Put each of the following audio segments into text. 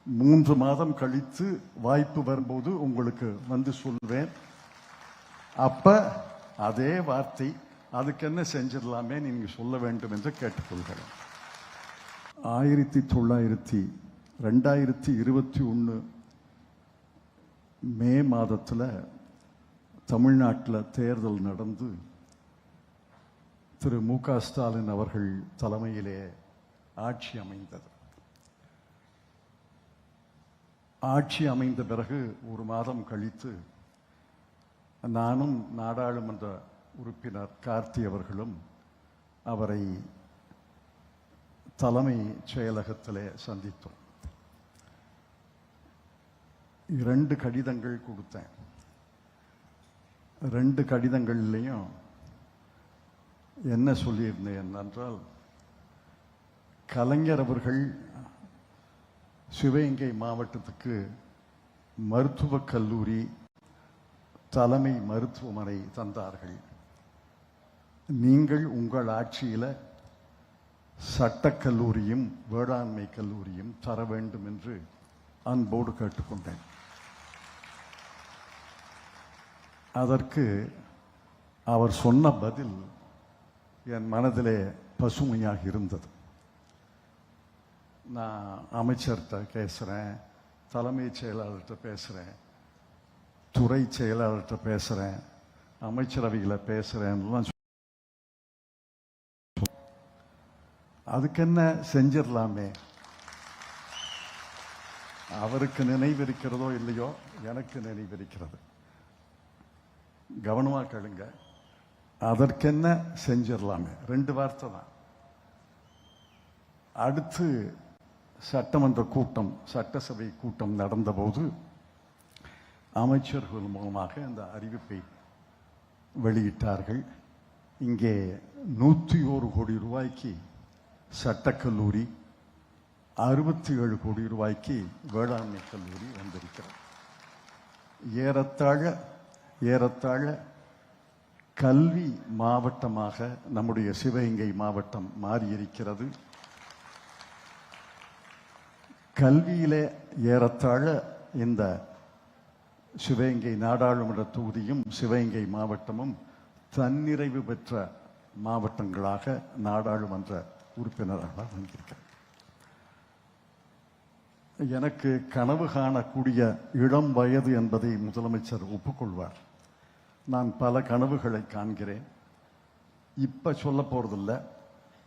3 மாதம் கழித்து வாய்ப்பு வரும்போது உங்களுக்கு வந்து சொல்வேன். அப்ப அதே வார்த்தை அதுக்கு என்ன செஞ்சிடலாமே நீங்க சொல்ல வேண்டும் என்று கேட்டுக்கொள்கிறேன். 2021 மே மாதத்துல தமிழ்நாட்டில் தேர்தல் நடந்து திரு மு க ஸ்டாலின் அவர்கள் தலைமையிலே ஆட்சி அமைந்தது. ஆட்சி அமைந்த பிறகு 1 மாதம் கழித்து நானும் நாடாளுமன்ற உறுப்பினர் கார்த்தி அவர்களும் அவரை தலைமை செயலகத்திலே சந்தித்தோம். 2 கடிதங்கள் கொடுத்தேன். 2 கடிதங்கள்லையும் என்ன சொல்லியிருந்தேன் என்றால், கலைஞர் அவர்கள் சிவகங்கை மாவட்டத்துக்கு மருத்துவக் கல்லூரி தலைமை மருத்துவமனை தந்தார்கள். நீங்கள் உங்கள் ஆட்சியில் சட்டக்கல்லூரியும் வேளாண்மை கல்லூரியும் தர வேண்டும் என்று அன்போடு கேட்டுக்கொண்டேன். அதற்கு அவர் சொன்ன பதில் என் மனதிலே பசுமையாக இருந்தது. நான் அமைச்சர்கிட்ட பேசுகிறேன், தலைமைச் செயலாளர்கிட்ட பேசுகிறேன், துறை செயலாளர்கிட்ட பேசுகிறேன், அமைச்சரவையில் பேசுகிறேன்லாம். அதுக்கு என்ன செஞ்சிடலாமே, அவருக்கு நினைவிருக்கிறதோ இல்லையோ எனக்கு நினைவிருக்கிறது. கவனமா கேளுங்க. அதற்கென்ன செஞ்சிடலாமே 2 வார்த்தை தான். அடுத்து சட்டமன்ற கூட்டம், சட்டசபை கூட்டம் நடந்தபோது அமைச்சர்கள் மூலமாக அந்த அறிவிப்பை வெளியிட்டார்கள். இங்கே 101 கோடி ரூபாய்க்கு சட்டக்கல்லூரி, 67 கோடி ரூபாய்க்கு வேளாண்மை கல்லூரி வந்திருக்கிறது. ஏறத்தாழ கல்வி மாவட்டமாக நம்முடைய சிவகங்கை மாவட்டம் மாறியிருக்கிறது. கல்வியிலே ஏறத்தாழ இந்த சிவகங்கை நாடாளுமன்ற தொகுதியும் சிவகங்கை மாவட்டமும் தன்னிறைவு பெற்ற மாவட்டங்களாக நாடாளுமன்ற உறுப்பினராக வந்திருக்கிறது. எனக்கு கனவு காணக்கூடிய இளம் வயது என்பதை முதலமைச்சர் ஒப்புக்கொள்வார். நான் பல கனவுகளை காண்கிறேன். இப்ப சொல்ல போறதில்லை.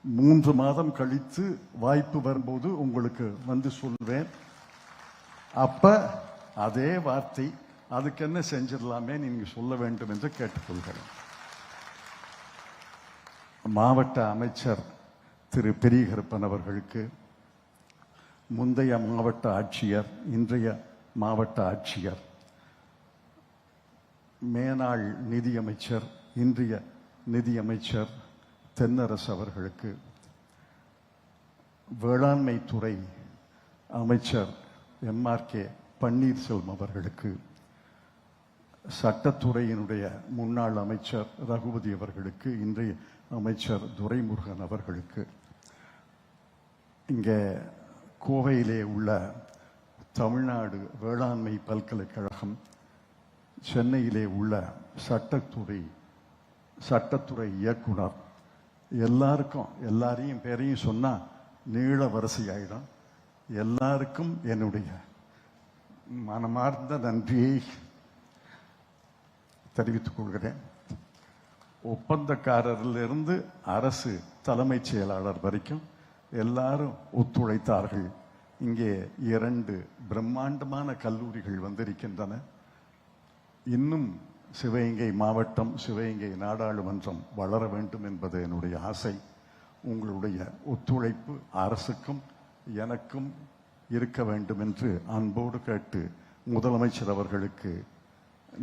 3 மாதம் கழித்து வாய்ப்பு வரும்போது உங்களுக்கு வந்து சொல்வேன். அப்ப அதே வார்த்தை அதுக்கு என்ன செஞ்சிடலாமே நீங்க சொல்ல வேண்டும் என்று கேட்டுக்கொள்கிறேன். மாவட்ட அமைச்சர் திரு பெரியகருப்பன் அவர்களுக்கு, முந்தைய மாவட்ட ஆட்சியர், இன்றைய மாவட்ட ஆட்சியர், மேனாள் நிதியமைச்சர், இன்றைய நிதியமைச்சர் தென்னரசு அவர்களுக்கு, வேளாண்மை துறை அமைச்சர் MRK பன்னீர்செல்வம் அவர்களுக்கு, சட்டத்துறையினுடைய முன்னாள் அமைச்சர் ரகுபதி அவர்களுக்கு, இன்றைய அமைச்சர் துரைமுருகன் அவர்களுக்கு, இங்கே கோவையிலே உள்ள தமிழ்நாடு வேளாண்மை பல்கலைக்கழகம், சென்னையிலே உள்ள சட்டத்துறை இயக்குனர், எல்லாரையும் பேரையும் சொன்னா நீள வரிசையாயிடும். எல்லாருக்கும் என்னுடைய மனமார்ந்த நன்றியை தெரிவித்துக் கொள்கிறேன். ஒப்பந்தக்காரரிலிருந்து அரசு தலைமைச் செயலாளர் வரைக்கும் எல்லாரும் ஒத்துழைத்தார்கள். இங்கே 2 பிரம்மாண்டமான கல்லூரிகள் வந்திருக்கின்றன. இன்னும் சிவகங்கை மாவட்டம், சிவகங்கை நாடாளுமன்றம் வளர வேண்டும் என்பது என்னுடைய ஆசை. உங்களுடைய ஒத்துழைப்பு அரசுக்கும் எனக்கும் இருக்க வேண்டும் என்று அன்போடு கேட்டு முதலமைச்சர் அவர்களுக்கு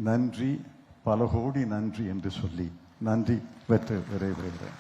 நன்றி, பல கோடி நன்றி என்று சொல்லி நன்றி பெற்று விரைவுகிறேன்.